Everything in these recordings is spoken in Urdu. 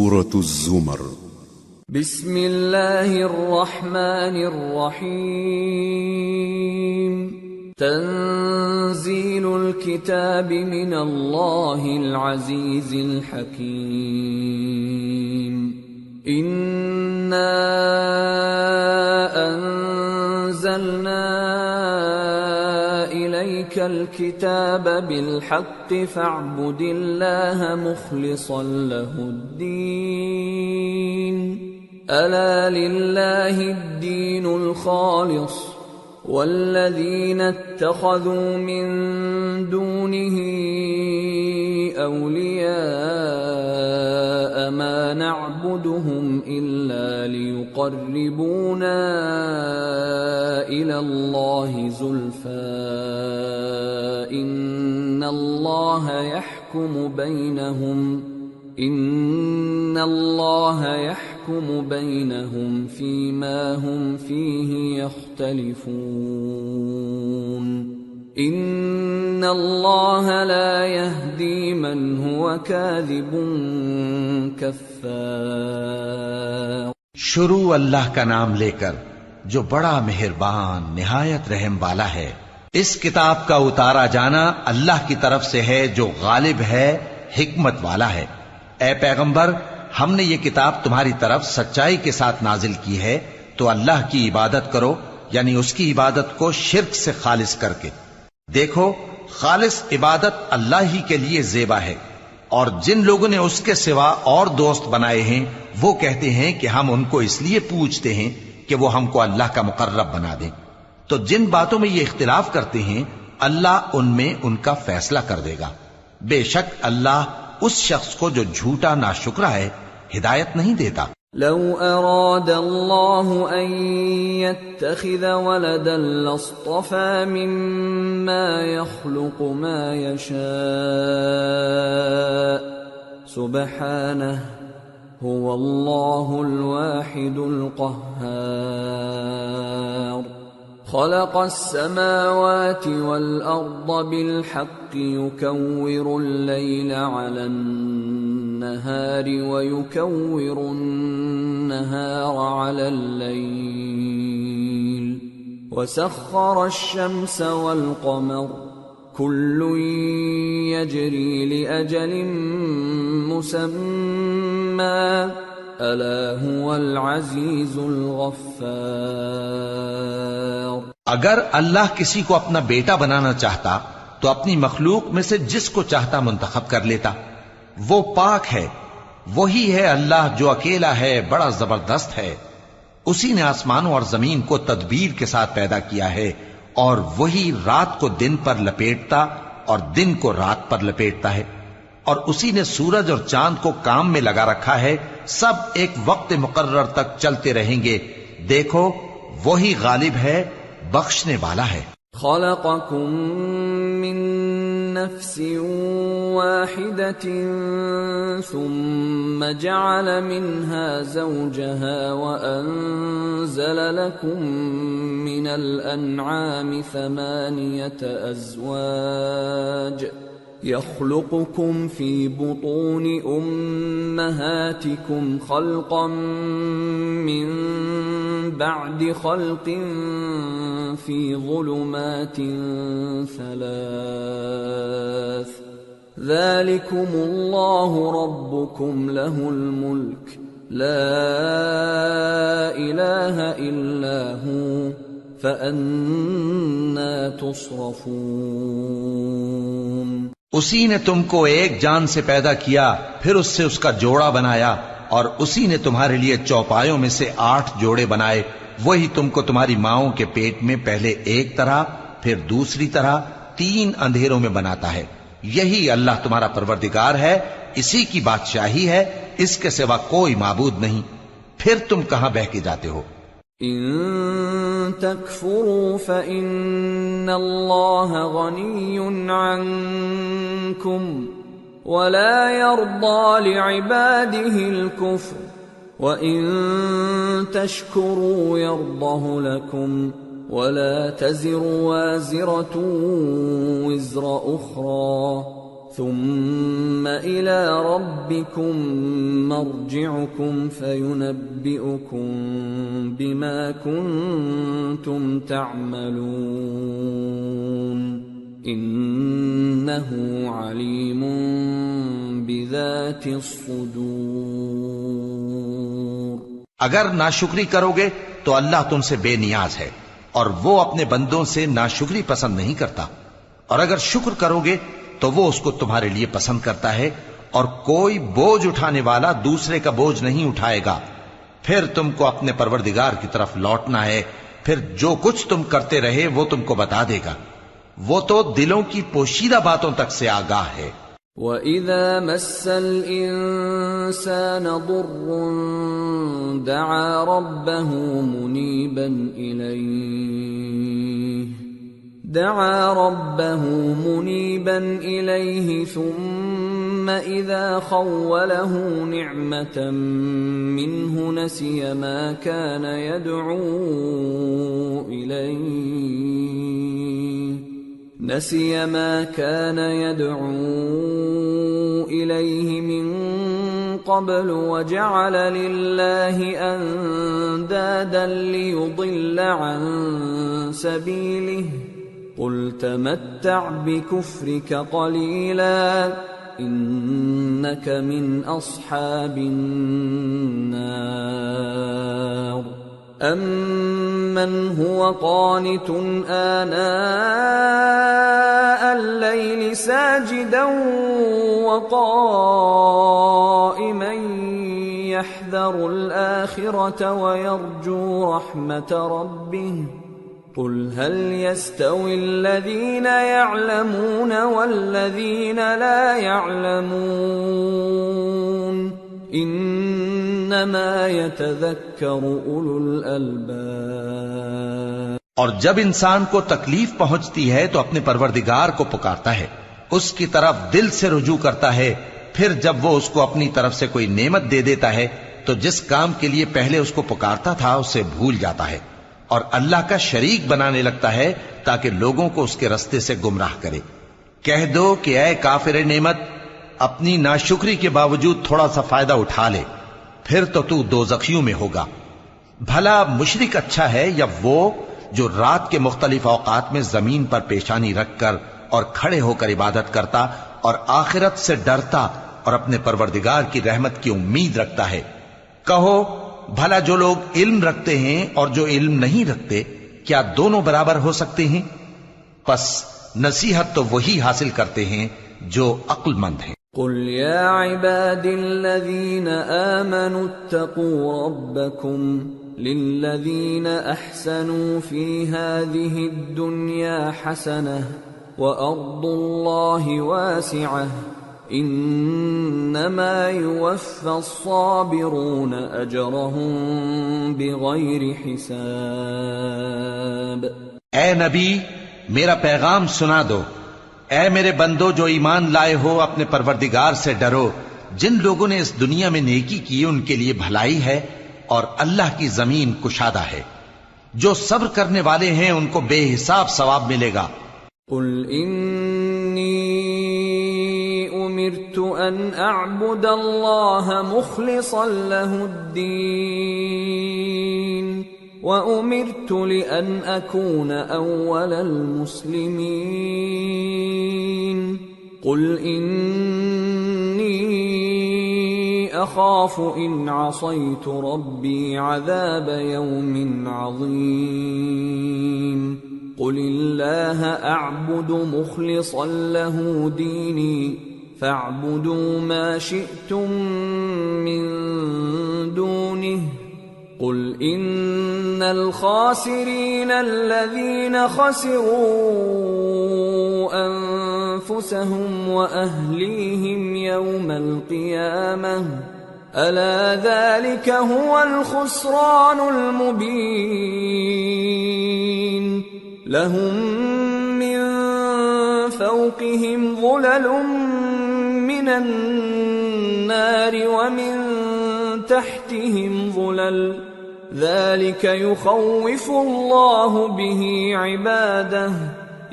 سورة الزمر بسم اللہ الرحمن الرحیم تنزیل الکتاب من اللہ العزیز الحکیم انا انزلنا الیک الکتاب بالحق فاعبد اللہ مخلصا له الدین ألا لله الدين الخالص والذين اتخذوا من دونه أولياء ما نعبدهم إلا ليقربونا إلى الله زلفى إن الله يحكم بينهم فيما هم فيه يختلفون إن الله لا يهدي من هو كاذب كفار۔ شروع اللہ کا نام لے کر جو بڑا مہربان نہایت رحم والا ہے۔ اس کتاب کا اتارا جانا اللہ کی طرف سے ہے جو غالب ہے، حکمت والا ہے۔ اے پیغمبر، ہم نے یہ کتاب تمہاری طرف سچائی کے ساتھ نازل کی ہے، تو اللہ کی عبادت کرو، یعنی اس کی عبادت کو شرک سے خالص کر کے۔ دیکھو، خالص عبادت اللہ ہی کے لیے زیبا ہے، اور جن لوگوں نے اس کے سوا اور دوست بنائے ہیں وہ کہتے ہیں کہ ہم ان کو اس لیے پوجتے ہیں کہ وہ ہم کو اللہ کا مقرب بنا دیں۔ تو جن باتوں میں یہ اختلاف کرتے ہیں اللہ ان میں ان کا فیصلہ کر دے گا۔ بے شک اللہ اس شخص کو جو جھوٹا ناشکرا ہے ہدایت نہیں دیتا۔ لو اراد اللہ ان يتخذ ولدا لاصطفى مما يخلق ما يشاء سبحانه هو اللہ الواحد القہار۔ خلق السماوات والأرض بالحق يكور الليل على النهار ويكور النهار على الليل وسخر الشمس والقمر كل يجري لأجل مسمى ألا هو العزيز الغفار۔ اگر اللہ کسی کو اپنا بیٹا بنانا چاہتا تو اپنی مخلوق میں سے جس کو چاہتا منتخب کر لیتا۔ وہ پاک ہے، وہی ہے اللہ جو اکیلا ہے، بڑا زبردست ہے۔ اسی نے آسمانوں اور زمین کو تدبیر کے ساتھ پیدا کیا ہے، اور وہی رات کو دن پر لپیٹتا اور دن کو رات پر لپیٹتا ہے، اور اسی نے سورج اور چاند کو کام میں لگا رکھا ہے، سب ایک وقت مقرر تک چلتے رہیں گے۔ دیکھو، وہی غالب ہے، بخشنے والا ہے۔ خلقکم من نفس واحدة ثم جعل منها زوجها وأنزل لكم من الأنعام 8 أزواج يخلقكم في بطون أمهاتكم خلقا من بعد خلق في ظلمات 3 ذلكم الله ربكم له الملك لا إله إلا هو فأنا تصرفون۔ اسی نے تم کو ایک جان سے پیدا کیا، پھر اس سے اس کا جوڑا بنایا، اور اسی نے تمہارے لیے چوپایوں میں سے 8 جوڑے بنائے۔ وہی تم کو تمہاری ماؤں کے پیٹ میں پہلے ایک طرح، پھر دوسری طرح 3 اندھیروں میں بناتا ہے۔ یہی اللہ تمہارا پروردگار ہے، اسی کی بادشاہی ہے، اس کے سوا کوئی معبود نہیں۔ پھر تم کہاں بہہ کے جاتے ہو؟ ان تکفروا فإن اللہ غنی عنکم ولا يرضى لعباده الكفر وإن تشكروا يرضه لكم ولا تزر وازرة وزر أخرى ثم إلى ربكم مرجعكم فينبئكم بما كنتم تعملون إنه عليم بذات الصدور۔ اگر ناشکری کرو گے تو اللہ تم سے بے نیاز ہے اور وہ اپنے بندوں سے ناشکری پسند نہیں کرتا، اور اگر شکر کرو گے تو وہ اس کو تمہارے لیے پسند کرتا ہے، اور کوئی بوجھ اٹھانے والا دوسرے کا بوجھ نہیں اٹھائے گا۔ پھر تم کو اپنے پروردگار کی طرف لوٹنا ہے، پھر جو کچھ تم کرتے رہے وہ تم کو بتا دے گا، وہ تو دلوں کی پوشیدہ باتوں تک سے آگاہ ہے۔ وَإِذَا مَسَّ الْإِنسَانَ ضُرٌّ دَعَا رَبَّهُ مُنِيبًا إِلَيْهِ ثُمَّ إِذَا خَوَّلَهُ نِعْمَةً مِّنْهُ نَسِيَ مَا كَانَ يَدْعُو إِلَيْهِ مِن قَبْلُ وَجَعَلَ لِلَّهِ أَندَادًا لِيُضِلَّ عَن سَبِيلِهِ قُلْ تَمَتَّعْ بِكُفْرِكَ قَلِيلًا إِنَّكَ مِنْ أَصْحَابِ النَّارِ۔ أَمَّنْ هُوَ قَانِتٌ آنَاءَ اللَّيْلِ سَاجِدًا وَقَائِمًا يَحْذَرُ الْآخِرَةَ وَيَرْجُو رَحْمَةَ رَبِّهِ قُلْ هَلْ يَسْتَوِي الَّذِينَ يَعْلَمُونَ وَالَّذِينَ لَا يَعْلَمُونَ انما يتذکر اولو الالباب۔ اور جب انسان کو تکلیف پہنچتی ہے تو اپنے پروردگار کو پکارتا ہے، اس کی طرف دل سے رجوع کرتا ہے، پھر جب وہ اس کو اپنی طرف سے کوئی نعمت دے دیتا ہے تو جس کام کے لیے پہلے اس کو پکارتا تھا اسے بھول جاتا ہے اور اللہ کا شریک بنانے لگتا ہے تاکہ لوگوں کو اس کے رستے سے گمراہ کرے۔ کہہ دو کہ اے کافر نعمت، اپنی ناشکری کے باوجود تھوڑا سا فائدہ اٹھا لے، پھر تو دوزخیوں میں ہوگا۔ بھلا مشرک اچھا ہے یا وہ جو رات کے مختلف اوقات میں زمین پر پیشانی رکھ کر اور کھڑے ہو کر عبادت کرتا اور آخرت سے ڈرتا اور اپنے پروردگار کی رحمت کی امید رکھتا ہے۔ کہو بھلا جو لوگ علم رکھتے ہیں اور جو علم نہیں رکھتے کیا دونوں برابر ہو سکتے ہیں؟ پس نصیحت تو وہی حاصل کرتے ہیں جو عقل مند ہیں۔ قل يا عباد الذين آمنوا اتقوا ربكم للذين أحسنوا في هذه الدنيا حسنة وأرض الله واسعة إنما يوفى الصابرون أجرهم بغير حساب۔ اے نبی میرا پیغام سنا دو، اے میرے بندو جو ایمان لائے ہو اپنے پروردگار سے ڈرو۔ جن لوگوں نے اس دنیا میں نیکی کی ان کے لیے بھلائی ہے اور اللہ کی زمین کشادہ ہے۔ جو صبر کرنے والے ہیں ان کو بے حساب ثواب ملے گا۔ قل انی امرت ان اعبد اللہ مخلصا له الدین وَأُمِرْتُ لِأَنْ أَكُونَ أَوَّلَ الْمُسْلِمِينَ قُلْ إِنِّي أَخَافُ إِنْ عَصَيْتُ رَبِّي عَذَابَ يَوْمٍ عَظِيمٍ قُلِ اللَّهَ أَعْبُدُ مُخْلِصًا لَهُ دِينِي فَاعْبُدُوا مَا شِئْتُم مِّن دُونِهِ قل ان الخاسرین الذین خسروا انفسهم واهلیہم یوم القیامہ الا ذلك هو الخسران المبین لهم من فوقهم ظلل من النار ومن تحتهم ظلل ذلك يخوف الله به عباده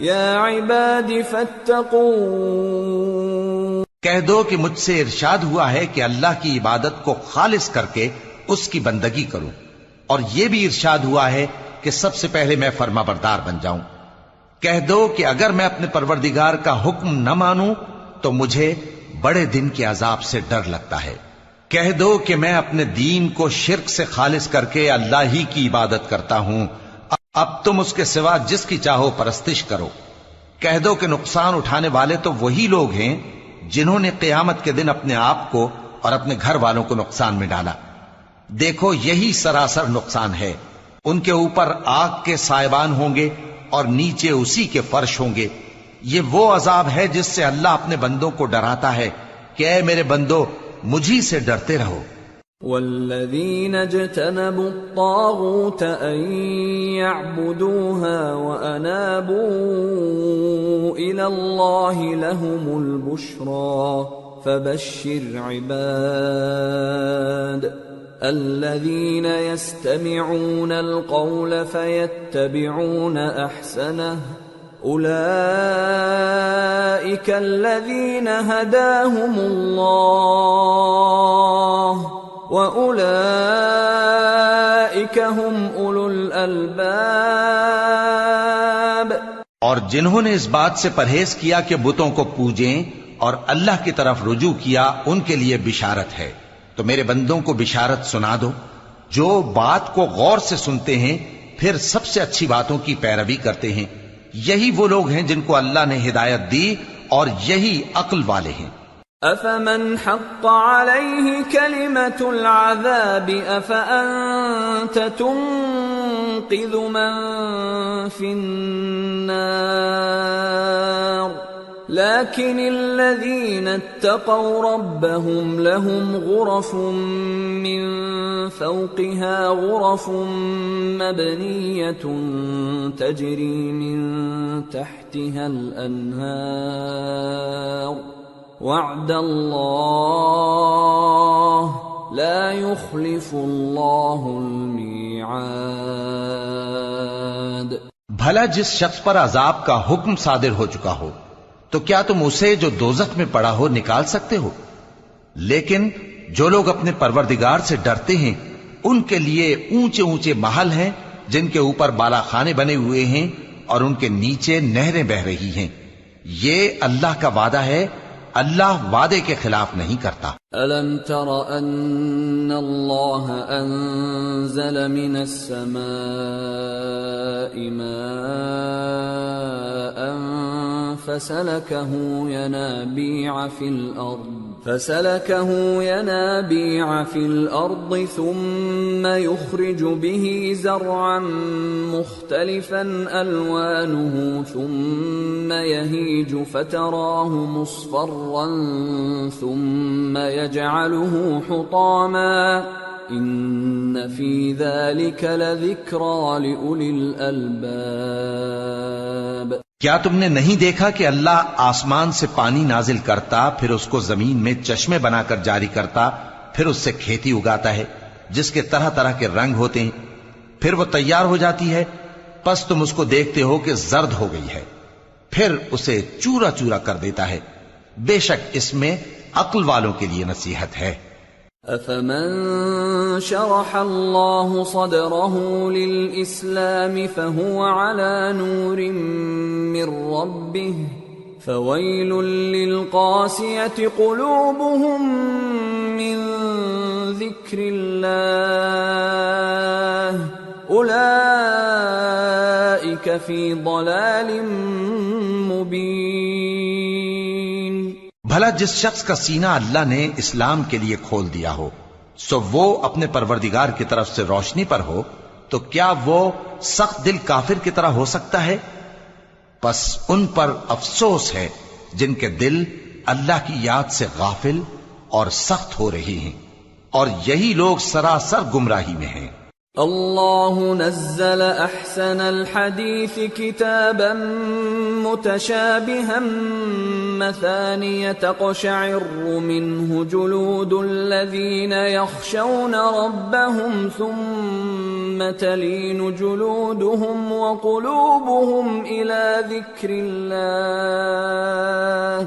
يا عباد فاتقون۔ کہہ دو کہ مجھ سے ارشاد ہوا ہے کہ اللہ کی عبادت کو خالص کر کے اس کی بندگی کروں، اور یہ بھی ارشاد ہوا ہے کہ سب سے پہلے میں فرما بردار بن جاؤں۔ کہہ دو کہ اگر میں اپنے پروردگار کا حکم نہ مانوں تو مجھے بڑے دن کے عذاب سے ڈر لگتا ہے۔ کہہ دو کہ میں اپنے دین کو شرک سے خالص کر کے اللہ ہی کی عبادت کرتا ہوں، اب تم اس کے سوا جس کی چاہو پرستش کرو۔ کہہ دو کہ نقصان اٹھانے والے تو وہی لوگ ہیں جنہوں نے قیامت کے دن اپنے آپ کو اور اپنے گھر والوں کو نقصان میں ڈالا۔ دیکھو یہی سراسر نقصان ہے، ان کے اوپر آگ کے سائبان ہوں گے اور نیچے اسی کے فرش ہوں گے۔ یہ وہ عذاب ہے جس سے اللہ اپنے بندوں کو ڈراتا ہے کہ اے میرے بندو مجھی سے ڈرتے رہو۔ والذین اجتنبوا الطاغوت ان يعبدوها وانابوا الى اللہ لهم البشرى فبشر عباد الذین يستمعون القول فيتبعون احسنه اولئک الذین هداهم اللہ وَأُولَئِكَ هُمْ أُولُو الْأَلْبَابِ۔ اور جنہوں نے اس بات سے پرہیز کیا کہ بتوں کو پوجیں اور اللہ کی طرف رجوع کیا، ان کے لیے بشارت ہے۔ تو میرے بندوں کو بشارت سنا دو جو بات کو غور سے سنتے ہیں پھر سب سے اچھی باتوں کی پیروی کرتے ہیں، یہی وہ لوگ ہیں جن کو اللہ نے ہدایت دی اور یہی عقل والے ہیں۔ أَفَمَنْ حَقَّ عَلَيْهِ كَلِمَةُ الْعَذَابِ أَفَأَنْتَ تُنْقِذُ مَنْ فِي النَّارِ لَكِنِ الَّذِينَ اتَّقَوْا رَبَّهُمْ لَهُمْ غُرَفٌ مِّنْ فَوْقِهَا غُرَفٌ مَبْنِيَّةٌ تَجْرِي مِنْ تَحْتِهَا الْأَنْهَارُ وعد اللہ لا يخلف اللہ المیعاد۔ بھلا جس شخص پر عذاب کا حکم صادر ہو چکا ہو تو کیا تم اسے جو دوزخ میں پڑا ہو نکال سکتے ہو؟ لیکن جو لوگ اپنے پروردگار سے ڈرتے ہیں ان کے لیے اونچے اونچے محل ہیں جن کے اوپر بالا خانے بنے ہوئے ہیں اور ان کے نیچے نہریں بہ رہی ہیں۔ یہ اللہ کا وعدہ ہے، اللہ وعدے کے خلاف نہیں کرتا۔ أَلَمْ تَرَ أَنَّ اللَّهَ أَنزَلَ مِنَ السَّمَاءِ مَاءً فَسَلَكَهُ يَنَابِيعَ فِي الْأَرْضِ ثُمَّ يُخْرِجُ بِهِ زَرْعًا مُخْتَلِفًا أَلْوَانُهُ ثُمَّ يَهِيجُ فَتَرَاهُ مُصْفَرًّا ثُمَّ يَجْعَلُهُ حُطَامًا إِنَّ فِي ذَلِكَ لَذِكْرَى لِأُولِي الْأَلْبَابِ۔ کیا تم نے نہیں دیکھا کہ اللہ آسمان سے پانی نازل کرتا، پھر اس کو زمین میں چشمے بنا کر جاری کرتا، پھر اس سے کھیتی اگاتا ہے جس کے طرح طرح کے رنگ ہوتے ہیں، پھر وہ تیار ہو جاتی ہے، پس تم اس کو دیکھتے ہو کہ زرد ہو گئی ہے، پھر اسے چورا چورا کر دیتا ہے۔ بے شک اس میں عقل والوں کے لیے نصیحت ہے۔ أَفَمَن شَرَحَ اللَّهُ صَدْرَهُ لِلْإِسْلَامِ فَهُوَ عَلَى نُورٍ مِّن رَّبِّهِ فَوَيْلٌ لِّلْقَاسِيَةِ قُلُوبُهُم مِّن ذِكْرِ اللَّهِ أُولَئِكَ فِي ضَلَالٍ مُّبِينٍ۔ بھلا جس شخص کا سینہ اللہ نے اسلام کے لیے کھول دیا ہو سو وہ اپنے پروردگار کی طرف سے روشنی پر ہو، تو کیا وہ سخت دل کافر کی طرح ہو سکتا ہے؟ پس ان پر افسوس ہے جن کے دل اللہ کی یاد سے غافل اور سخت ہو رہی ہیں، اور یہی لوگ سراسر گمراہی میں ہیں۔ اللہ نزل احسن الحدیث کتابا متشابها مثانیہ تقشعر منه جلود الذین یخشون ربهم ثم تلین جلودهم وقلوبهم الى ذکر اللہ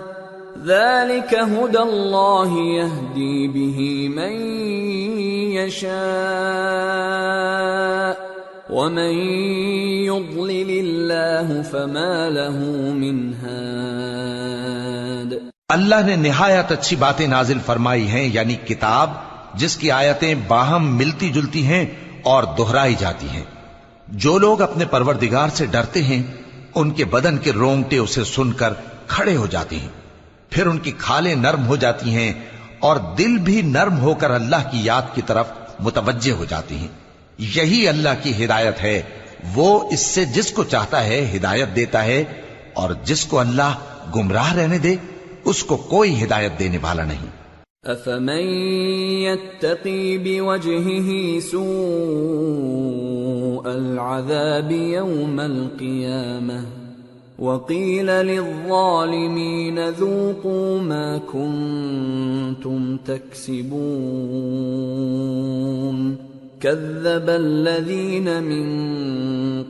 ذلك هدى الله يهدي به من يشاء ومن يضلل الله فما له من هاد۔ اللہ نے نہایت اچھی باتیں نازل فرمائی ہیں، یعنی کتاب جس کی آیتیں باہم ملتی جلتی ہیں اور دہرائی جاتی ہیں۔ جو لوگ اپنے پروردگار سے ڈرتے ہیں ان کے بدن کے رونگٹے اسے سن کر کھڑے ہو جاتے ہیں، پھر ان کی کھالیں نرم ہو جاتی ہیں اور دل بھی نرم ہو کر اللہ کی یاد کی طرف متوجہ ہو جاتی ہیں۔ یہی اللہ کی ہدایت ہے، وہ اس سے جس کو چاہتا ہے ہدایت دیتا ہے، اور جس کو اللہ گمراہ رہنے دے اس کو کوئی ہدایت دینے والا نہیں۔ أَفَمَن يَتَّقِي بِوَجْهِهِ سُوءَ الْعَذَابِ يَوْمَ الْقِيَامَةِ وَقِيلَ لِلظَّالِمِينَ ذُوقُوا مَا كُنتُمْ تَكْسِبُونَ كَذَّبَ الَّذِينَ مِن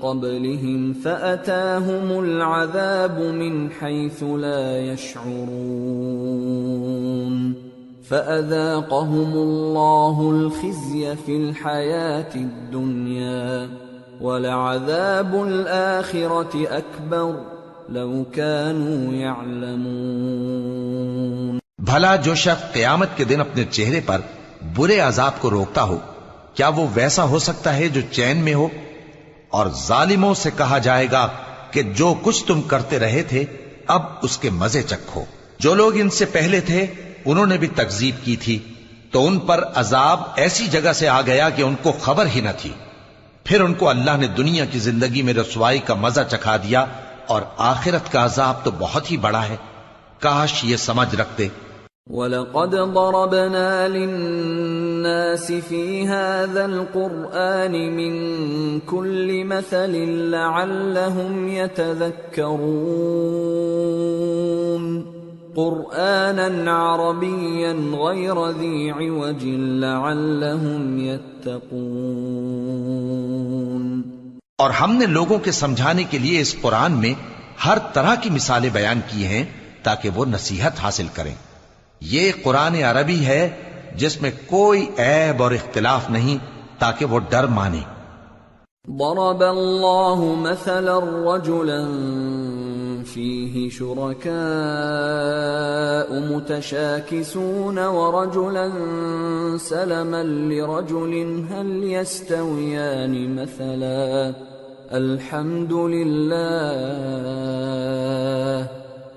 قَبْلِهِمْ فَأَتَاهُمُ الْعَذَابُ مِنْ حَيْثُ لَا يَشْعُرُونَ فَأَذَاقَهُمُ اللَّهُ الْخِزْيَ فِي الْحَيَاةِ الدُّنْيَا وَلَعَذَابُ الْآخِرَةِ أَكْبَرُ لَوْ كَانُوا يَعْلَمُونَ۔ بھلا جو شخص قیامت کے دن اپنے چہرے پر برے عذاب کو روکتا ہو، کیا وہ ویسا ہو سکتا ہے جو چین میں ہو؟ اور ظالموں سے کہا جائے گا کہ جو کچھ تم کرتے رہے تھے اب اس کے مزے چکھو۔ جو لوگ ان سے پہلے تھے انہوں نے بھی تکذیب کی تھی، تو ان پر عذاب ایسی جگہ سے آ گیا کہ ان کو خبر ہی نہ تھی۔ پھر ان کو اللہ نے دنیا کی زندگی میں رسوائی کا مزہ چکھا دیا، اور آخرت کا عذاب تو بہت ہی بڑا ہے، کاش یہ سمجھ رکھتے۔ وَلَقَدْ ضَرَبْنَا لِلنَّاسِ فِي هَذَا الْقُرْآنِ مِنْ كُلِّ مَثَلٍ لَعَلَّهُمْ يَتَذَكَّرُونَ قُرْآنًا عَرَبِيًّا غَيْرَ ذِي عِوَجٍ لَعَلَّهُمْ يَتَّقُونَ۔ اور ہم نے لوگوں کے سمجھانے کے لیے اس قرآن میں ہر طرح کی مثالیں بیان کی ہیں تاکہ وہ نصیحت حاصل کریں۔ یہ قرآن عربی ہے جس میں کوئی عیب اور اختلاف نہیں تاکہ وہ ڈر مانے۔ ضرب اللہ مثلا رجلا فيه شركاء متشاكسون ورجلا سلما لرجل هل يستويان مثلا الحمد لله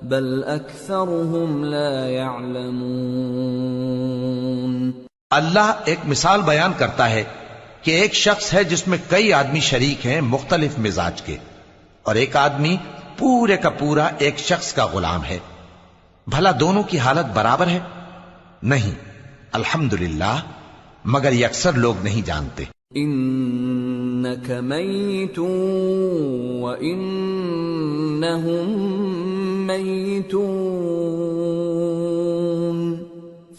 بل اکثرهم لا يعلمون۔ اللہ ایک مثال بیان کرتا ہے کہ ایک شخص ہے جس میں کئی آدمی شریک ہیں مختلف مزاج کے، اور ایک آدمی پورے کا پورا ایک شخص کا غلام ہے، بھلا دونوں کی حالت برابر ہے؟ نہیں، الحمدللہ، مگر یہ اکثر لوگ نہیں جانتے۔ انک میت وانہم میتون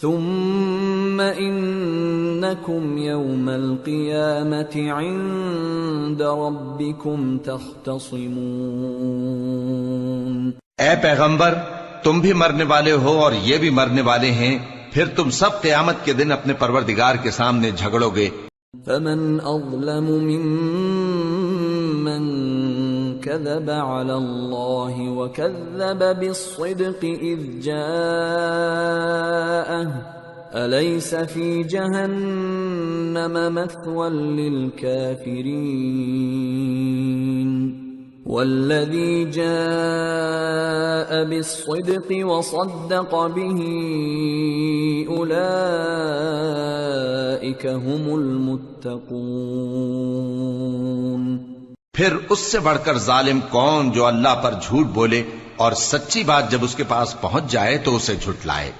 ثم انکم یوم القیامت عند ربکم تختصمون۔ اے پیغمبر، تم بھی مرنے والے ہو اور یہ بھی مرنے والے ہیں، پھر تم سب قیامت کے دن اپنے پروردگار کے سامنے جھگڑو گے۔ فمن اظلم ممن كذب على الله وكذب بالصدق إذ جاءه أليس في جهنم مثوى للكافرين والذي جاء بالصدق وصدق به أولئك هم المتقون۔ پھر اس سے بڑھ کر ظالم کون جو اللہ پر جھوٹ بولے اور سچی بات جب اس کے پاس پہنچ جائے تو اسے جھٹلائے؟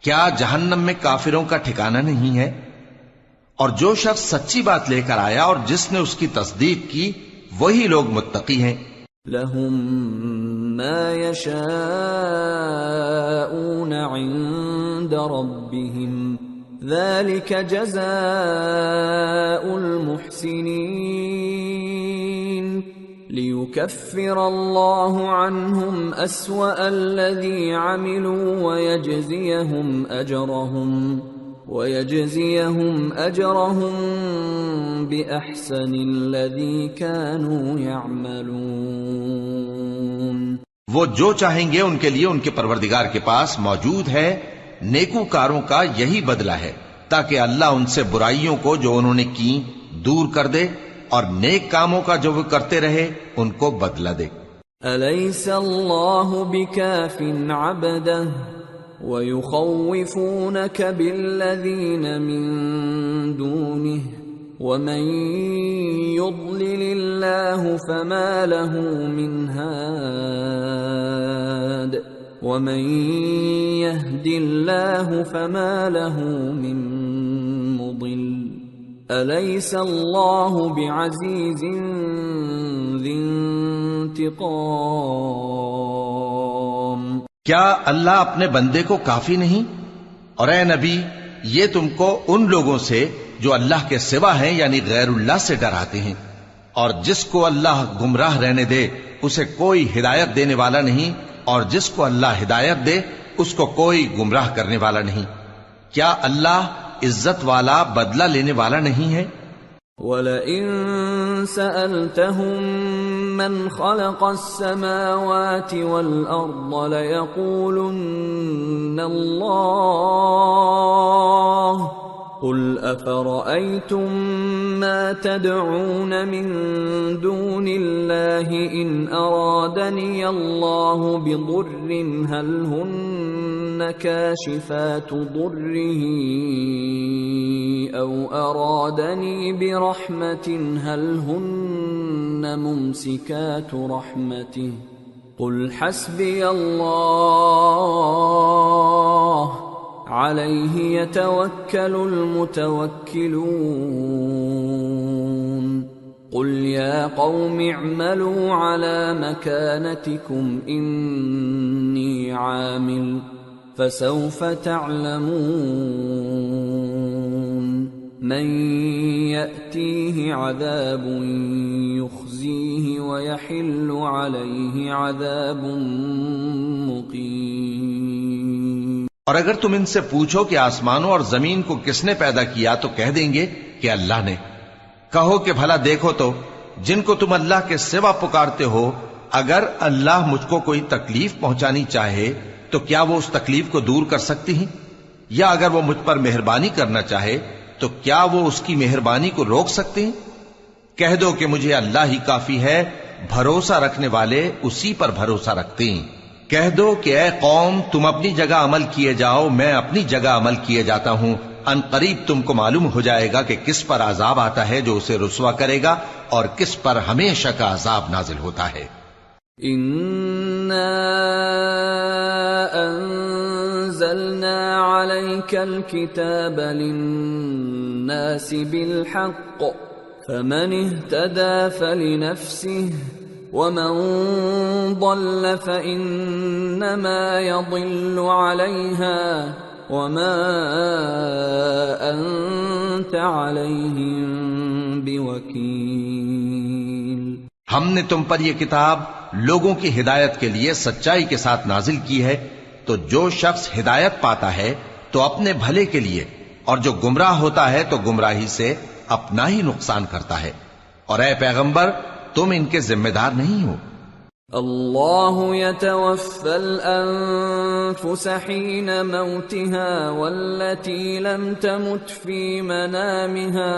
کیا جہنم میں کافروں کا ٹھکانہ نہیں ہے؟ اور جو شخص سچی بات لے کر آیا اور جس نے اس کی تصدیق کی وہی لوگ متقی ہیں۔ لهم ما يشاءون عند ربهم ذلك جزاء المحسنين لِيُكَفِّرَ اللَّهُ عَنْهُمْ أَسْوَأَ الَّذِي عَمِلُوا وَيَجْزِيَهُمْ أَجْرَهُمْ بِأَحْسَنِ الَّذِي كَانُوا يَعْمَلُونَ۔ وہ جو چاہیں گے ان کے لیے ان کے پروردگار کے پاس موجود ہے، نیکوکاروں کا یہی بدلہ ہے، تاکہ اللہ ان سے برائیوں کو جو انہوں نے کی دور کر دے اور نیک کاموں کا جو وہ کرتے رہے ان کو بدلہ دے۔ أَلَيْسَ اللَّهُ بِكَافٍ عَبْدَهُ وَيُخَوِّفُونَكَ بِالَّذِينَ مِن دُونِهِ وَمَن يُضْلِلِ اللَّهُ فَمَا لَهُ مِنْ هَادٍ وَمَن يَهْدِ اللَّهُ فَمَا لَهُ مِن مُضِلٍّ أَلَيْسَ اللَّهُ بِعَزِيزٍ ذِي انتقام۔ کیا اللہ اپنے بندے کو کافی نہیں؟ اور اے نبی، یہ تم کو ان لوگوں سے جو اللہ کے سوا ہیں یعنی غیر اللہ سے ڈراتے ہیں، اور جس کو اللہ گمراہ رہنے دے اسے کوئی ہدایت دینے والا نہیں، اور جس کو اللہ ہدایت دے اس کو کوئی گمراہ کرنے والا نہیں۔ کیا اللہ عزت والا بدلہ لینے والا نہیں ہے؟ وَلَئِن سَأَلْتَهُم مَّنْ خَلَقَ السَّمَاوَاتِ وَالْأَرْضَ لَيَقُولُنَّ اللَّهُ قُلْ أَفَرَأَيْتُم مَّا تَدْعُونَ مِن دُونِ اللَّهِ إِنْ أَرَادَنِيَ اللَّهُ بِضُرٍّ هَلْ هُنَّ كَاشِفَاتُ ضُرِّهِ أَوْ أَرَادَنِي بِرَحْمَةٍ هَلْ هُنَّ مُمْسِكَاتُ رَحْمَتِهِ قُلْ حَسْبِيَ اللَّهُ عَلَيْهِ يَتَوَكَّلُ الْمُتَوَكِّلُونَ قُلْ يَا قَوْمِ اعْمَلُوا عَلَى مَكَانَتِكُمْ إِنِّي عَامِلٌ فَسَوْفَ تَعْلَمُونَ مَن يَأْتِيهِ عَذَابٌ يُخْزِيهِ وَيَحِلُّ عَلَيْهِ عَذَابٌ مُقِيمٌ۔ اور اگر تم ان سے پوچھو کہ آسمانوں اور زمین کو کس نے پیدا کیا تو کہہ دیں گے کہ اللہ نے۔ کہو کہ بھلا دیکھو تو جن کو تم اللہ کے سوا پکارتے ہو، اگر اللہ مجھ کو کوئی تکلیف پہنچانی چاہے تو کیا وہ اس تکلیف کو دور کر سکتی ہیں؟ یا اگر وہ مجھ پر مہربانی کرنا چاہے تو کیا وہ اس کی مہربانی کو روک سکتے ہیں؟ کہہ دو کہ مجھے اللہ ہی کافی ہے، بھروسہ رکھنے والے اسی پر بھروسہ رکھتے ہیں۔ کہہ دو کہ اے قوم تم اپنی جگہ عمل کیے جاؤ، میں اپنی جگہ عمل کیے جاتا ہوں، ان قریب تم کو معلوم ہو جائے گا کہ کس پر عذاب آتا ہے جو اسے رسوا کرے گا اور کس پر ہمیشہ کا عذاب نازل ہوتا ہے۔ إِنَّا أَنزَلْنَا عَلَيْكَ الْكِتَابَ لِلنَّاسِ بِالْحَقِّ فَمَنِ اهْتَدَى فَلِنَفْسِهِ وَمَن ضَلَّ فَإِنَّمَا يَضِلُّ عَلَيْهَا وَمَا أَنتَ عَلَيْهِم بِوَكِيلٍ۔ ہم نے تم پر یہ کتاب لوگوں کی ہدایت کے لیے سچائی کے ساتھ نازل کی ہے، تو جو شخص ہدایت پاتا ہے تو اپنے بھلے کے لیے، اور جو گمراہ ہوتا ہے تو گمراہی سے اپنا ہی نقصان کرتا ہے، اور اے پیغمبر تم ان کے ذمہ دار نہیں ہو۔ اللہ يتوفى الأنفس حين موتها والتي لم تمت في منامها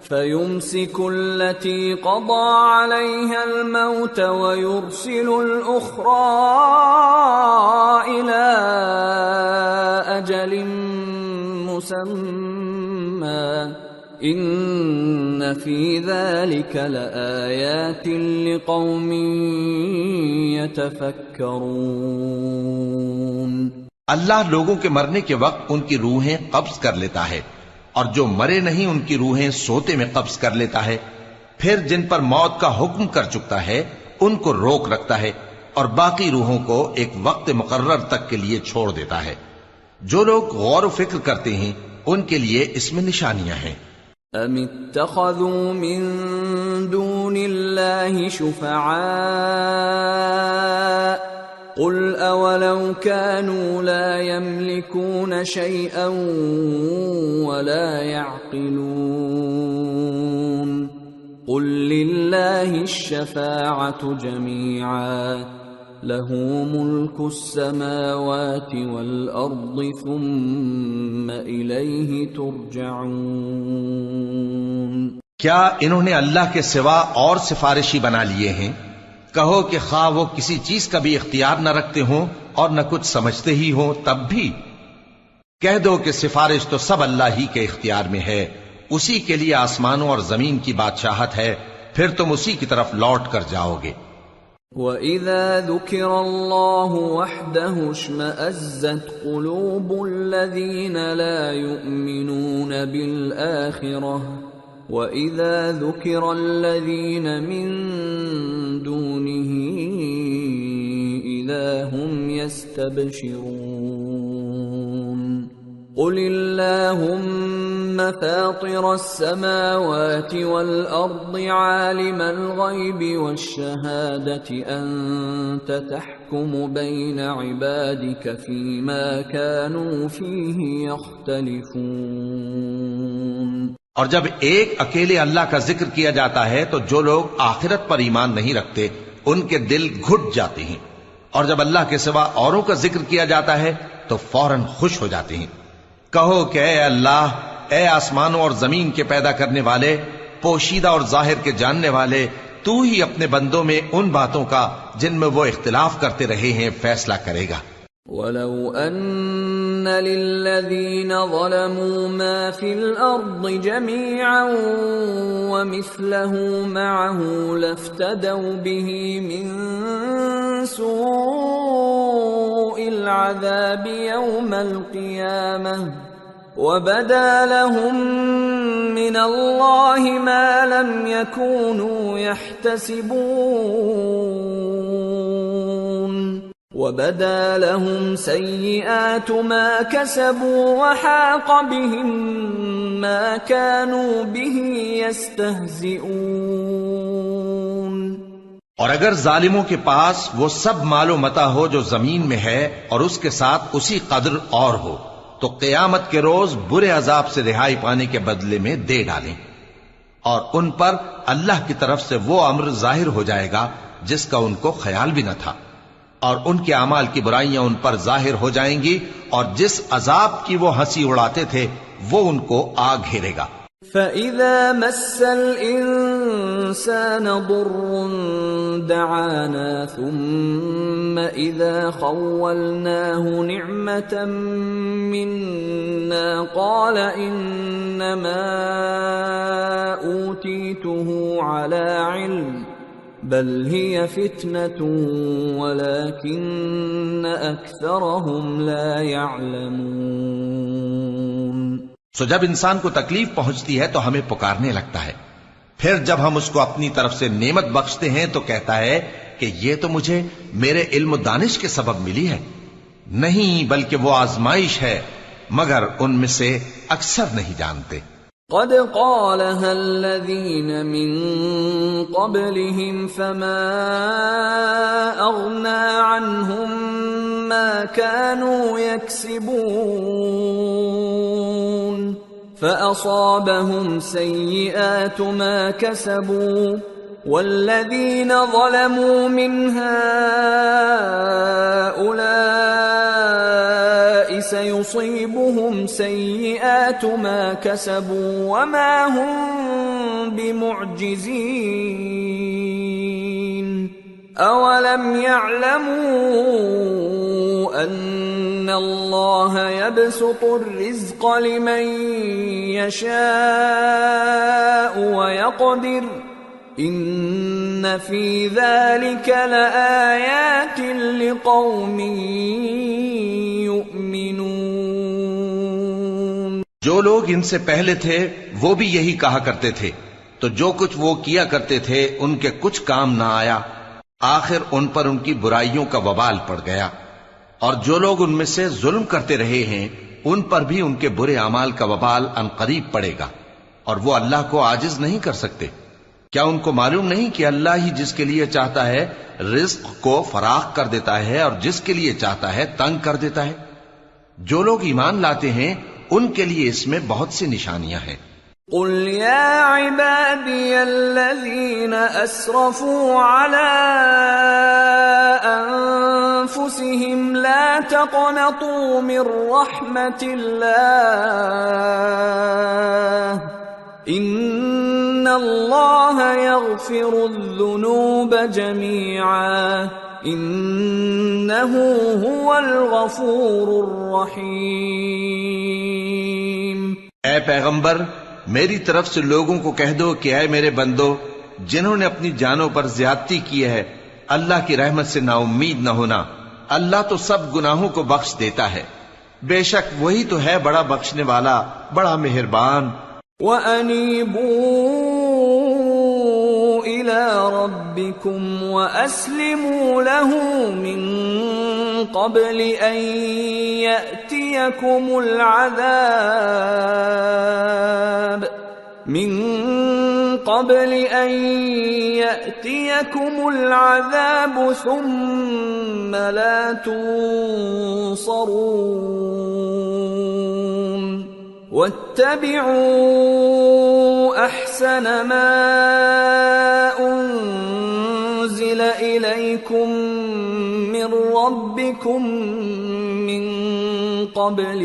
فيمسك التي قضى عليها الموت ويرسل الأخرى إلى أجل مسمى إن في ذلك لآيات لقوم يتفكرون۔ اللہ لوگوں کے مرنے کے وقت ان کی روحیں قبض کر لیتا ہے، اور جو مرے نہیں ان کی روحیں سوتے میں قبض کر لیتا ہے، پھر جن پر موت کا حکم کر چکتا ہے ان کو روک رکھتا ہے، اور باقی روحوں کو ایک وقت مقرر تک کے لیے چھوڑ دیتا ہے۔ جو لوگ غور و فکر کرتے ہیں ان کے لیے اس میں نشانیاں ہیں۔ ام اتخذوا من دون دون الله شفعاء قل أولو كانوا لا يملكون شيئا ولا يعقلون قل لله الشفاعة جميعا له ملك السماوات والأرض ثم إليه ترجعون۔ کیا انہوں نے اللہ کے سوا اور سفارشی بنا لیے ہیں؟ کہو کہ خواہ وہ کسی چیز کا بھی اختیار نہ رکھتے ہوں اور نہ کچھ سمجھتے ہی ہوں تب بھی کہہ دو کہ سفارش تو سب اللہ ہی کے اختیار میں ہے، اسی کے لیے آسمانوں اور زمین کی بادشاہت ہے، پھر تم اسی کی طرف لوٹ کر جاؤ گے۔ وَإِذَا ذُكِرَ اللَّهُ وَحْدَهُ اشْمَأَزَّتْ قُلُوبُ الَّذِينَ لَا يُؤْمِنُونَ بِالْآخِرَةِ وَإِذَا ذُكِرَ الَّذِينَ مِن دُونِهِ إِذَا هُمْ يَسْتَبْشِرُونَ قُلِ اللَّهُمَّ فَاطِرَ السَّمَاوَاتِ وَالْأَرْضِ عَالِمَ الْغَيْبِ وَالشَّهَادَةِ أَنْتَ تَحْكُمُ بَيْنَ عِبَادِكَ فِيمَا كَانُوا فِيهِ يَخْتَلِفُونَ۔ اور جب ایک اکیلے اللہ کا ذکر کیا جاتا ہے تو جو لوگ آخرت پر ایمان نہیں رکھتے ان کے دل گھٹ جاتے ہیں، اور جب اللہ کے سوا اوروں کا ذکر کیا جاتا ہے تو فوراً خوش ہو جاتے ہیں۔ کہو کہ اے اللہ، اے آسمانوں اور زمین کے پیدا کرنے والے، پوشیدہ اور ظاہر کے جاننے والے، تو ہی اپنے بندوں میں ان باتوں کا جن میں وہ اختلاف کرتے رہے ہیں فیصلہ کرے گا۔ وَلَوْ أَنَّ لِلَّذِينَ ظَلَمُوا مَا فِي الْأَرْضِ جَمِيعًا وَمِثْلَهُ مَعَهُ لَافْتَدَوْا بِهِ مِنْ سُوءِ الْعَذَابِ يَوْمَ الْقِيَامَةِ وَبَدَا لَهُم مِّنَ اللَّهِ مَا لَمْ يَكُونُوا يَحْتَسِبُونَ وَبَدَا لَهُمْ سَيِّئَاتُ مَا كَسَبُوا وَحَاقَ بِهِمْ مَا كَانُوا بِهِ يَسْتَهْزِئُونَ۔ اور اگر ظالموں کے پاس وہ سب مال و متاع ہو جو زمین میں ہے اور اس کے ساتھ اسی قدر اور ہو تو قیامت کے روز برے عذاب سے رہائی پانے کے بدلے میں دے ڈالیں، اور ان پر اللہ کی طرف سے وہ امر ظاہر ہو جائے گا جس کا ان کو خیال بھی نہ تھا، اور ان کے اعمال کی برائیاں ان پر ظاہر ہو جائیں گی، اور جس عذاب کی وہ ہنسی اڑاتے تھے وہ ان کو آ گھیرے گا۔ فَإِذَا مَسَّ الْإِنسَانَ ضُرٌّ دَعَانَا ثُمَّ إِذَا خَوَّلْنَاهُ نِعْمَةً مِنَّا قَالَ إِنَّمَا أُوتِيتُهُ عَلَى عِلْمٍ بل هي فتنة ولكن أكثرهم لا يعلمون۔ سو جب انسان کو تکلیف پہنچتی ہے تو ہمیں پکارنے لگتا ہے، پھر جب ہم اس کو اپنی طرف سے نعمت بخشتے ہیں تو کہتا ہے کہ یہ تو مجھے میرے علم و دانش کے سبب ملی ہے، نہیں بلکہ وہ آزمائش ہے، مگر ان میں سے اکثر نہیں جانتے۔ قد قالها الذين من قبلهم فما أغنى عنهم ما كانوا يكسبون فأصابهم سيئات ما كسبوا والذين ظلموا من هؤلاء سيصيبهم سيئات ما كسبوا وما هم بمعجزين أولم يعلموا أن الله يبسط الرزق لمن يشاء ويقدر ان فی ذلک لآیات لقوم یؤمنون۔ جو لوگ ان سے پہلے تھے وہ بھی یہی کہا کرتے تھے، تو جو کچھ وہ کیا کرتے تھے ان کے کچھ کام نہ آیا، آخر ان پر ان کی برائیوں کا وبال پڑ گیا، اور جو لوگ ان میں سے ظلم کرتے رہے ہیں ان پر بھی ان کے برے اعمال کا وبال عنقریب پڑے گا، اور وہ اللہ کو عاجز نہیں کر سکتے۔ کیا ان کو معلوم نہیں کہ اللہ ہی جس کے لیے چاہتا ہے رزق کو فراخ کر دیتا ہے اور جس کے لیے چاہتا ہے تنگ کر دیتا ہے؟ جو لوگ ایمان لاتے ہیں ان کے لیے اس میں بہت سی نشانیاں ہیں۔ قل يا عبادي الذين أسرفوا على أنفسهم لا تقنطوا من رحمة الله إن الله يغفر الذنوب جميعا إنه هو الغفور الرحيم۔ اے پیغمبر، میری طرف سے لوگوں کو کہہ دو کہ اے میرے بندو، جنہوں نے اپنی جانوں پر زیادتی کی ہے، اللہ کی رحمت سے نا امید نہ ہونا۔ اللہ تو سب گناہوں کو بخش دیتا ہے، بے شک وہی تو ہے بڑا بخشنے والا، بڑا مہربان۔ وَأَنِيبُوا إِلَى رَبِّكُمْ وَأَسْلِمُوا لَهُ مِن قَبْلِ أَن يَأْتِيَكُمُ الْعَذَابُ ثُمَّ لَا تُنصَرُونَ وَاتَّبِعُوا أَحْسَنَ مَا أُنزِلَ إِلَيْكُم مِّن رَّبِّكُم مِّن قَبْلِ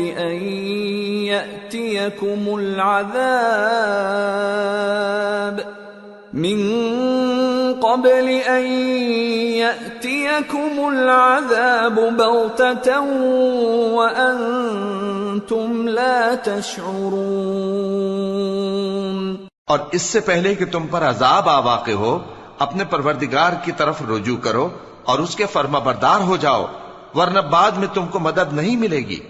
أَن يَأْتِيَكُمُ الْعَذَابُ بَغْتَةً وَأَنتُمْ لَا تَشْعُرُونَ۔ اور اس سے پہلے کہ تم پر عذاب آ واقع ہو، اپنے پروردگار کی طرف رجوع کرو اور اس کے فرما بردار ہو جاؤ، ورنہ بعد میں تم کو مدد نہیں ملے گی۔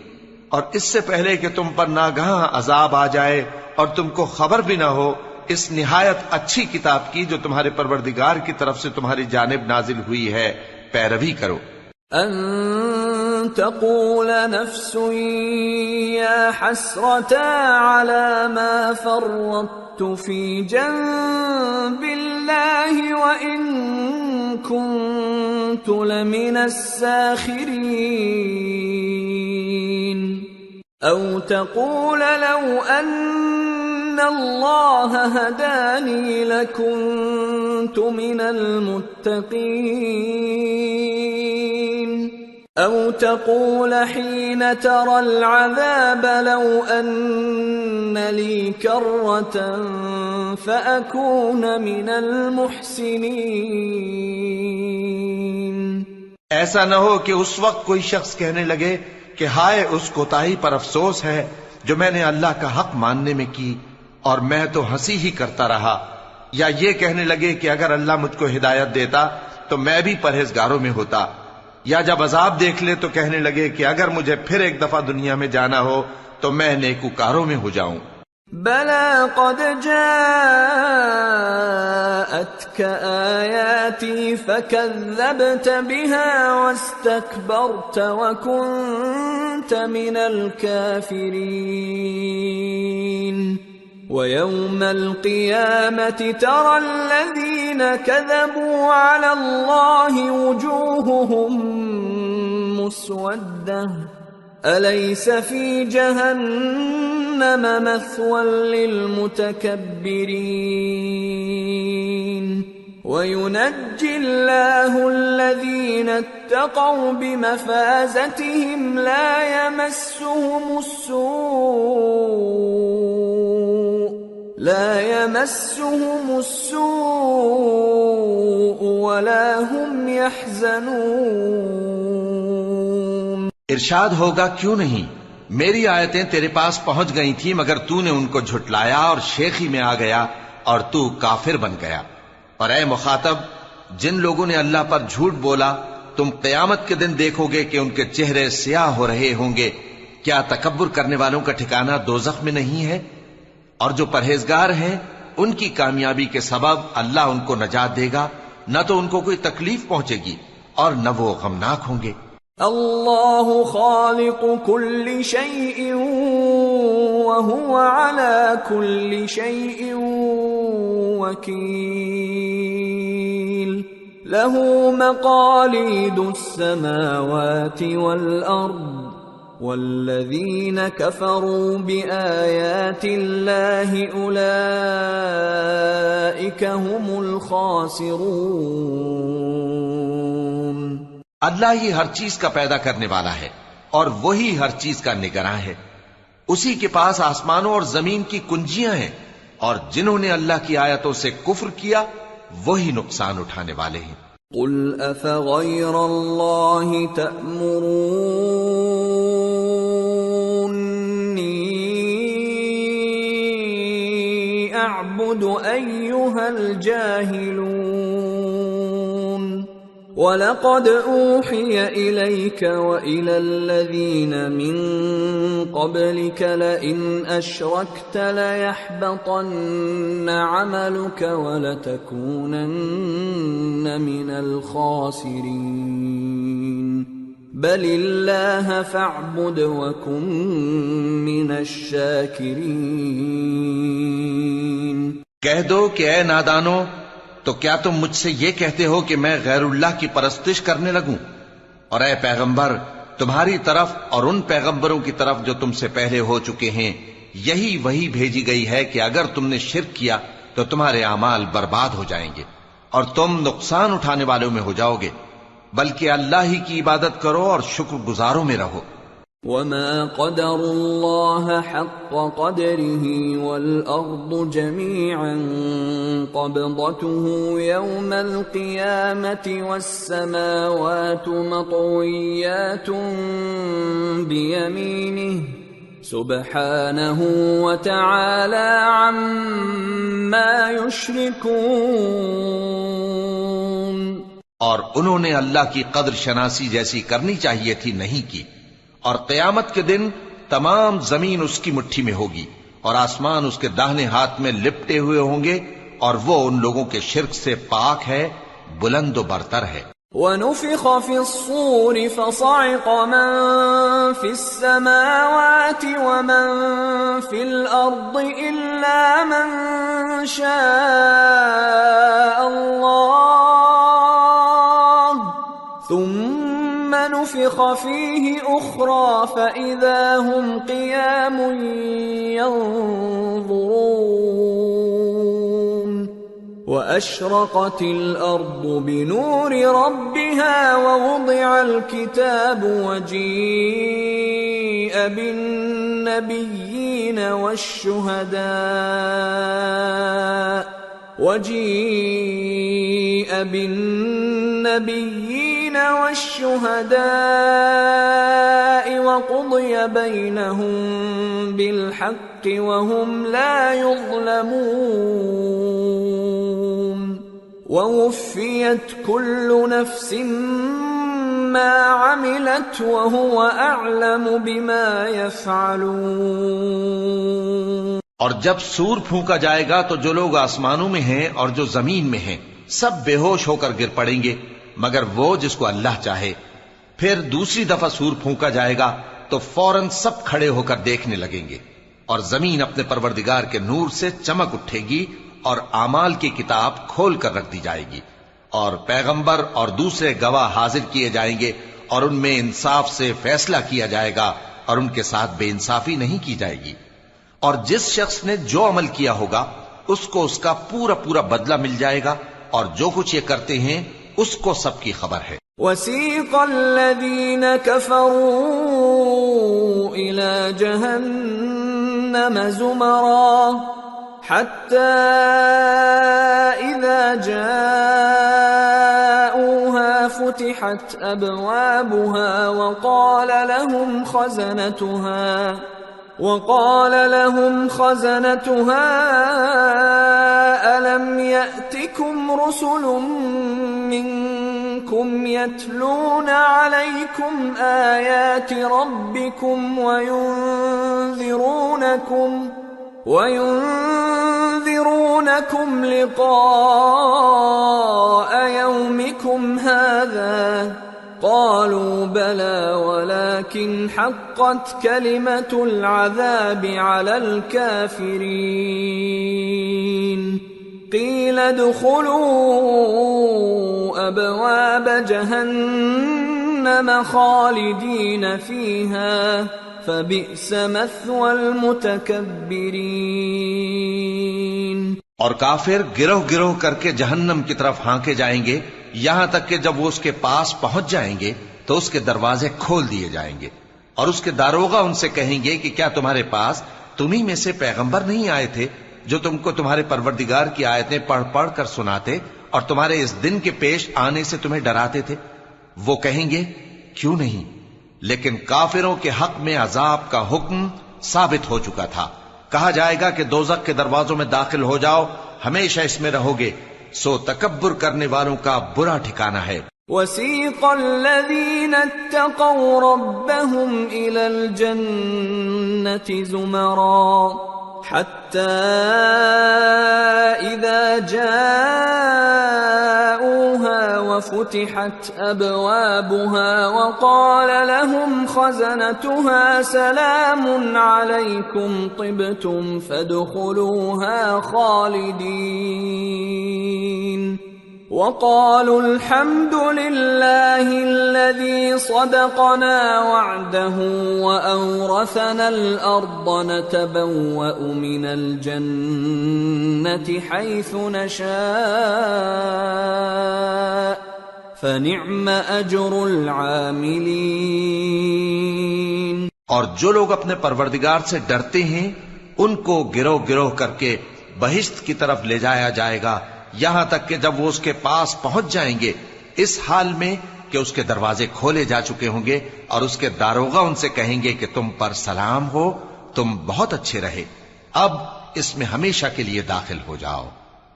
اور اس سے پہلے کہ تم پر ناگہاں عذاب آ جائے اور تم کو خبر بھی نہ ہو، اس نہایت اچھی کتاب کی جو تمہارے پروردگار کی طرف سے تمہاری جانب نازل ہوئی ہے پیروی کرو۔ ان تقول نفس یا حسرتا علی ما فرطت فی جنب اللہ وان كنت لمن الساخرین، او تقول لو ان اللہ ہدانی لکنت من المتقین، او تقول حین ترى العذاب لو ان لی کرة فأکون من المحسنین۔ ایسا نہ ہو کہ اس وقت کوئی شخص کہنے لگے کہ ہائے اس کوتاہی پر افسوس ہے جو میں نے اللہ کا حق ماننے میں کی اور میں تو ہنسی ہی کرتا رہا، یا یہ کہنے لگے کہ اگر اللہ مجھ کو ہدایت دیتا تو میں بھی پرہیزگاروں میں ہوتا، یا جب عذاب دیکھ لے تو کہنے لگے کہ اگر مجھے پھر ایک دفعہ دنیا میں جانا ہو تو میں نیکوکاروں میں ہو جاؤں۔ بلى قد جاءتك آياتي فكذبت بها واستكبرت وكنت من الكافرين، ويوم القيامة ترى الذين كذبوا على الله وجوههم مسودة أليس في جهنم مثوى للمتكبرين، وينجي الله الذين اتقوا بمفازتهم لا يمسهم السوء ولا هم يحزنون۔ ارشاد ہوگا کیوں نہیں، میری آیتیں تیرے پاس پہنچ گئی تھی مگر تو نے ان کو جھٹلایا اور شیخی میں آ گیا اور تو کافر بن گیا۔ اور اے مخاطب، جن لوگوں نے اللہ پر جھوٹ بولا تم قیامت کے دن دیکھو گے کہ ان کے چہرے سیاہ ہو رہے ہوں گے۔ کیا تکبر کرنے والوں کا ٹھکانہ دوزخ میں نہیں ہے؟ اور جو پرہیزگار ہیں ان کی کامیابی کے سبب اللہ ان کو نجات دے گا، نہ تو ان کو کوئی تکلیف پہنچے گی اور نہ وہ غمناک ہوں گے۔ اللہ خالق کل شیء وهو على كل شيء وكيل له مقاليد السماوات والأرض والذين كفروا بآيات الله أولئك هم الخاسرون۔ اللہ ہی ہر چیز کا پیدا کرنے والا ہے اور وہی ہر چیز کا نگراں ہے۔ اسی کے پاس آسمانوں اور زمین کی کنجیاں ہیں، اور جنہوں نے اللہ کی آیتوں سے کفر کیا وہی نقصان اٹھانے والے ہیں۔ قل افغیر اللہ تأمرونی اعبد ایہا الجاہلون وَلَقَدْ أُوحِيَ إِلَيْكَ وَإِلَى الَّذِينَ مِن قَبْلِكَ لَئِنْ أَشْرَكْتَ لَيَحْبَطَنَّ عَمَلُكَ وَلَتَكُونَنَّ مِنَ الْخَاسِرِينَ بَلِ اللَّهَ فَاعْبُدْ وَكُن مِّنَ الشَّاكِرِينَ۔ کہہ دو کہ اے نادانو، تو کیا تم مجھ سے یہ کہتے ہو کہ میں غیر اللہ کی پرستش کرنے لگوں؟ اور اے پیغمبر، تمہاری طرف اور ان پیغمبروں کی طرف جو تم سے پہلے ہو چکے ہیں یہی وہی بھیجی گئی ہے کہ اگر تم نے شرک کیا تو تمہارے اعمال برباد ہو جائیں گے اور تم نقصان اٹھانے والوں میں ہو جاؤ گے، بلکہ اللہ ہی کی عبادت کرو اور شکر گزاروں میں رہو۔ وما قدر اللہ حق قدره والأرض جميعا قبضته يوم القيامة والسماوات مطويات بيمينه سبحانه وتعالى عما يشركون۔ اور انہوں نے اللہ کی قدر شناسی جیسی کرنی چاہیے تھی نہیں کی، اور قیامت کے دن تمام زمین اس کی مٹھی میں ہوگی اور آسمان اس کے داہنے ہاتھ میں لپٹے ہوئے ہوں گے، اور وہ ان لوگوں کے شرک سے پاک ہے، بلند و برتر ہے۔ وَنُفِخَ فِي الصُّورِ فَصَعِقَ مَن فِي السَّمَاوَاتِ وَمَن فِي الْأَرْضِ إِلَّا مَن شَاءَ اللَّهُ ثُمَّ نُفِخَ فِيهِ أُخْرَى فَإِذَا هُمْ قِيَامٌ يَنظُرُونَ وَأَشْرَقَتِ الْأَرْضُ بِنُورِ رَبِّهَا وَوُضِعَ الْكِتَابُ وَجِيءَ بِالنَّبِيِّينَ والشهداء وقضي بينهم بالحق وهم لا يظلمون ووفيت كل نفس ما عملت وهو أعلم بما يفعلون۔ اور جب سور پھونکا جائے گا تو جو لوگ آسمانوں میں ہیں اور جو زمین میں ہیں سب بے ہوش ہو کر گر پڑیں گے مگر وہ جس کو اللہ چاہے۔ پھر دوسری دفعہ سور پھونکا جائے گا تو فوراً سب کھڑے ہو کر دیکھنے لگیں گے، اور زمین اپنے پروردگار کے نور سے چمک اٹھے گی اور اعمال کی کتاب کھول کر رکھ دی جائے گی، اور پیغمبر اور دوسرے گواہ حاضر کیے جائیں گے، اور ان میں انصاف سے فیصلہ کیا جائے گا اور ان کے ساتھ بے انصافی نہیں کی جائے گی، اور جس شخص نے جو عمل کیا ہوگا اس کو اس کا پورا پورا بدلہ مل جائے گا، اور جو کچھ یہ کرتے ہیں اس کو سب کی خبر ہے۔ وَسِيقَ الَّذِينَ كَفَرُوا إِلَى جَهَنَّمَ زُمَرًا حَتَّى إِذَا جَاءُوهَا فُتِحَتْ أَبْوَابُهَا وقال لهم خزنتها ألم يأتكم رسل منكم يتلون عليكم آيات ربكم وينذرونكم لقاء يومكم هذا؟ قالوا قالوا بلى ولكن حقت كلمة العذاب على الكافرين قيل ادخلوا أبواب جهنم خالدين فيها فبئس مثوى المتكبرين۔ اور کافر گروہ گروہ کر کے جہنم کی طرف ہانکے جائیں گے، یہاں تک کہ جب وہ اس کے پاس پہنچ جائیں گے تو اس کے دروازے کھول دیے جائیں گے، اور اس کے داروغہ ان سے کہیں گے کہ کیا تمہارے پاس تمہیں میں سے پیغمبر نہیں آئے تھے جو تم کو تمہارے پروردگار کی آیتیں پڑھ پڑھ کر سناتے اور تمہارے اس دن کے پیش آنے سے تمہیں ڈراتے تھے؟ وہ کہیں گے کیوں نہیں، لیکن کافروں کے حق میں عذاب کا حکم ثابت ہو چکا تھا۔ کہا جائے گا کہ دوزخ کے دروازوں میں داخل ہو جاؤ، ہمیشہ اس میں رہو گے، سو تکبر کرنے والوں کا برا ٹھکانہ ہے۔ وَسِيقَ الَّذِينَ اتَّقَوْا رَبَّهُمْ إِلَى الْجَنَّةِ زُمَرًا حَتَّى إِذَا جَاءُوهَا وَفُتِحَتْ أَبْوَابُهَا وَقَالَ لَهُمْ خَزَنَتُهَا سَلَامٌ عَلَيْكُمْ طِبْتُمْ فَادْخُلُوهَا خَالِدِينَ وَقَالُوا الْحَمْدُ لِلَّهِ الَّذِي صَدَقَنَا وَعْدَهُ وَأَوْرَثَنَا الْأَرْضَ نَتَبَوَّأُ مِنَ الْجَنَّةِ حَيْثُ نَشَاءُ فَنِعْمَ أَجْرُ الْعَامِلِينَ۔ اور جو لوگ اپنے پروردگار سے ڈرتے ہیں ان کو گروہ گروہ کر کے بہشت کی طرف لے جایا جائے گا، یہاں تک کہ جب وہ اس کے پاس پہنچ جائیں گے اس حال میں کہ اس کے دروازے کھولے جا چکے ہوں گے، اور اس کے داروغہ ان سے کہیں گے کہ تم پر سلام ہو، تم بہت اچھے رہے، اب اس میں ہمیشہ کے لیے داخل ہو جاؤ۔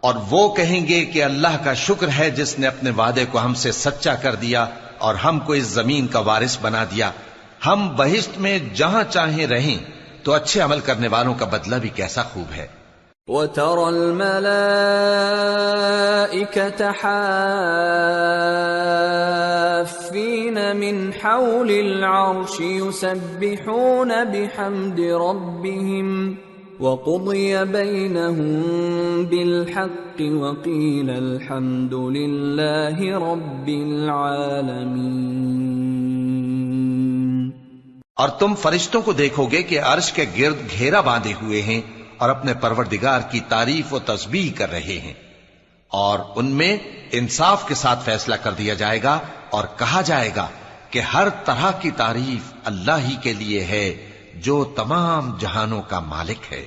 اور وہ کہیں گے کہ اللہ کا شکر ہے جس نے اپنے وعدے کو ہم سے سچا کر دیا اور ہم کو اس زمین کا وارث بنا دیا، ہم بہشت میں جہاں چاہیں رہیں، تو اچھے عمل کرنے والوں کا بدلہ بھی کیسا خوب ہے۔ وَتَرَى الْمَلَائِكَةَ حَافِّينَ مِنْ حَوْلِ الْعَرْشِ يُسَبِّحُونَ بِحَمْدِ رَبِّهِمْ وَقُضِيَ بَيْنَهُم بِالْحَقِّ وَقِيلَ الْحَمْدُ لِلَّهِ رَبِّ الْعَالَمِينَ۔ اور تم فرشتوں کو دیکھو گے کہ عرش کے گرد گھیرا باندھے ہوئے ہیں اور اپنے پروردگار کی تعریف و تسبیح کر رہے ہیں، اور ان میں انصاف کے ساتھ فیصلہ کر دیا جائے گا، اور کہا جائے گا کہ ہر طرح کی تعریف اللہ ہی کے لیے ہے جو تمام جہانوں کا مالک ہے۔